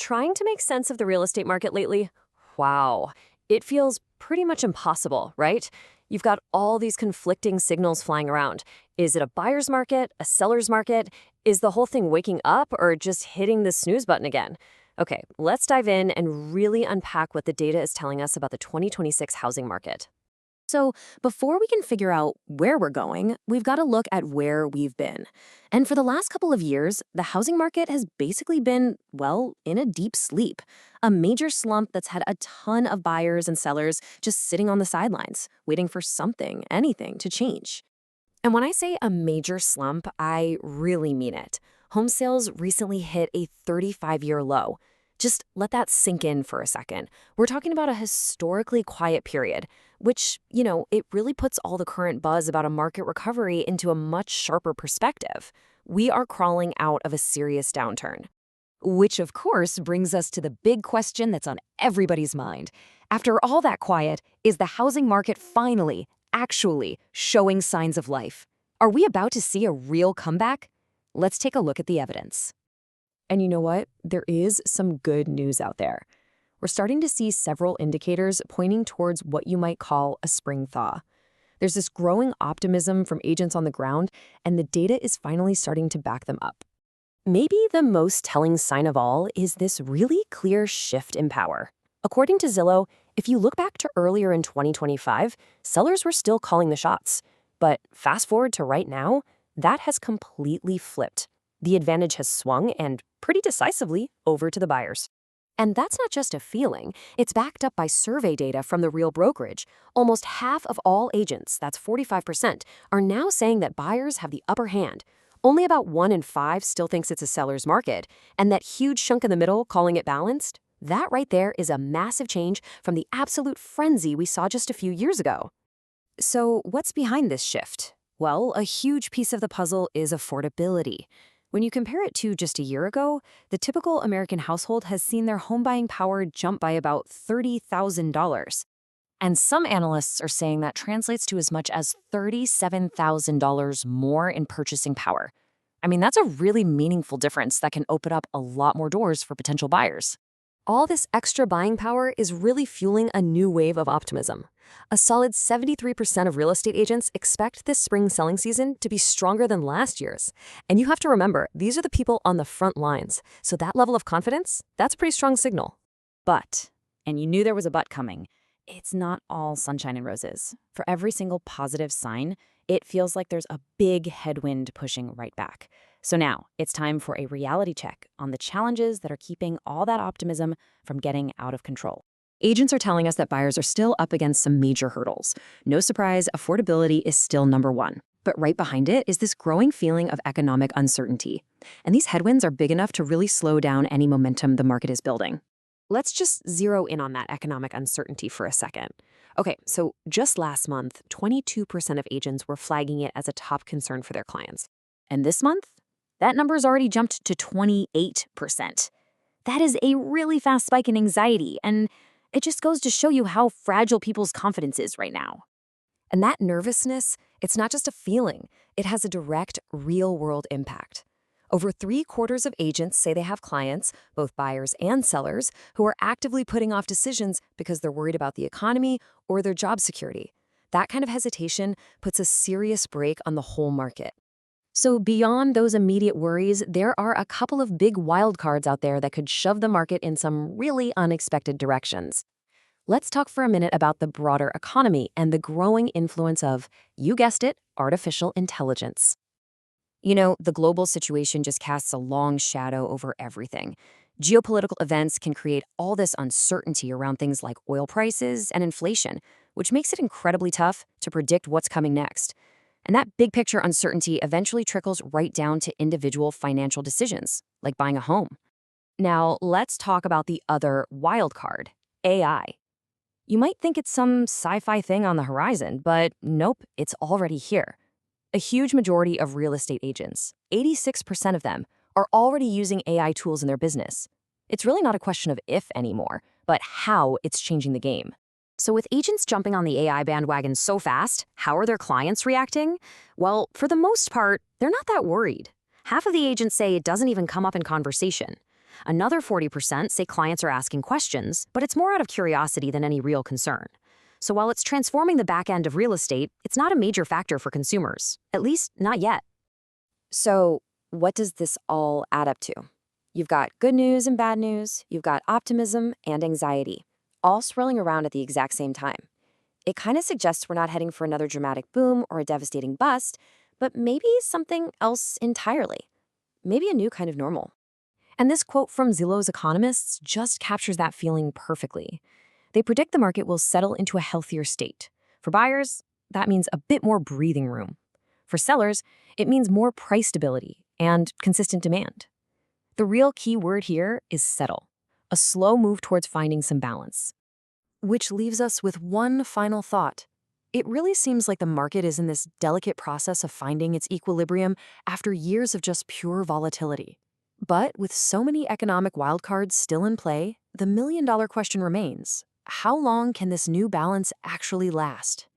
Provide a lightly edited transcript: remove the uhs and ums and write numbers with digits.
Trying to make sense of the real estate market lately? Wow. It feels pretty much impossible, right? You've got all these conflicting signals flying around. Is it a buyer's market, a seller's market? Is the whole thing waking up or just hitting the snooze button again? Okay, let's dive in and really unpack what the data is telling us about the 2026 housing market. So, before we can figure out where we're going, we've got to look at where we've been. And for the last couple of years, the housing market has basically been, well, in a deep sleep. A major slump that's had a ton of buyers and sellers just sitting on the sidelines, waiting for something, anything to change. And when I say a major slump, I really mean it. Home sales recently hit a 35-year low. Just let that sink in for a second. We're talking about a historically quiet period, which, it really puts all the current buzz about a market recovery into a much sharper perspective. We are crawling out of a serious downturn. Which, of course, brings us to the big question that's on everybody's mind. After all that quiet, is the housing market finally, actually, showing signs of life? Are we about to see a real comeback? Let's take a look at the evidence. And you know what? There is some good news out there. We're starting to see several indicators pointing towards what you might call a spring thaw. There's this growing optimism from agents on the ground, and the data is finally starting to back them up. Maybe the most telling sign of all is this really clear shift in power. According to Zillow, if you look back to earlier in 2025, sellers were still calling the shots. But fast forward to right now, that has completely flipped. The advantage has swung, and pretty decisively, over to the buyers. And that's not just a feeling. It's backed up by survey data from the real Brokerage. Almost half of all agents, that's 45%, are now saying that buyers have the upper hand. Only about 1 in 5 still thinks it's a seller's market. And that huge chunk in the middle calling it balanced, that right there is a massive change from the absolute frenzy we saw just a few years ago. So what's behind this shift? Well, a huge piece of the puzzle is affordability. When you compare it to just a year ago, the typical American household has seen their home buying power jump by about $30,000. And some analysts are saying that translates to as much as $37,000 more in purchasing power. I mean, that's a really meaningful difference that can open up a lot more doors for potential buyers. All this extra buying power is really fueling a new wave of optimism. A solid 73% of real estate agents expect this spring selling season to be stronger than last year's. And you have to remember, these are the people on the front lines. So that level of confidence, that's a pretty strong signal. But, and you knew there was a but coming, it's not all sunshine and roses. For every single positive sign, it feels like there's a big headwind pushing right back. So now, it's time for a reality check on the challenges that are keeping all that optimism from getting out of control. Agents are telling us that buyers are still up against some major hurdles. No surprise, affordability is still number one. But right behind it is this growing feeling of economic uncertainty. And these headwinds are big enough to really slow down any momentum the market is building. Let's just zero in on that economic uncertainty for a second. Okay, so just last month, 22% of agents were flagging it as a top concern for their clients. And this month, that number's already jumped to 28%. That is a really fast spike in anxiety, and it just goes to show you how fragile people's confidence is right now. And that nervousness, it's not just a feeling. It has a direct, real-world impact. Over 3/4 of agents say they have clients, both buyers and sellers, who are actively putting off decisions because they're worried about the economy or their job security. That kind of hesitation puts a serious brake on the whole market. So beyond those immediate worries, there are a couple of big wildcards out there that could shove the market in some really unexpected directions. Let's talk for a minute about the broader economy and the growing influence of, you guessed it, artificial intelligence. The global situation just casts a long shadow over everything. Geopolitical events can create all this uncertainty around things like oil prices and inflation, which makes it incredibly tough to predict what's coming next. And that big picture uncertainty eventually trickles right down to individual financial decisions, like buying a home. Now, let's talk about the other wild card, AI. You might think it's some sci-fi thing on the horizon, but nope, it's already here. A huge majority of real estate agents, 86% of them, are already using AI tools in their business. It's really not a question of if anymore, but how it's changing the game. So with agents jumping on the AI bandwagon so fast, how are their clients reacting? Well, for the most part, they're not that worried. Half of the agents say it doesn't even come up in conversation. Another 40% say clients are asking questions, but it's more out of curiosity than any real concern. So while it's transforming the back end of real estate, it's not a major factor for consumers, at least not yet. So, what does this all add up to? You've got good news and bad news, you've got optimism and anxiety, all swirling around at the exact same time. It kind of suggests we're not heading for another dramatic boom or a devastating bust, but maybe something else entirely. Maybe a new kind of normal. And this quote from Zillow's economists just captures that feeling perfectly. They predict the market will settle into a healthier state. For buyers, that means a bit more breathing room. For sellers, it means more price stability and consistent demand. The real key word here is settle, a slow move towards finding some balance. Which leaves us with one final thought. It really seems like the market is in this delicate process of finding its equilibrium after years of just pure volatility. But with so many economic wildcards still in play, the million-dollar question remains: how long can this new balance actually last?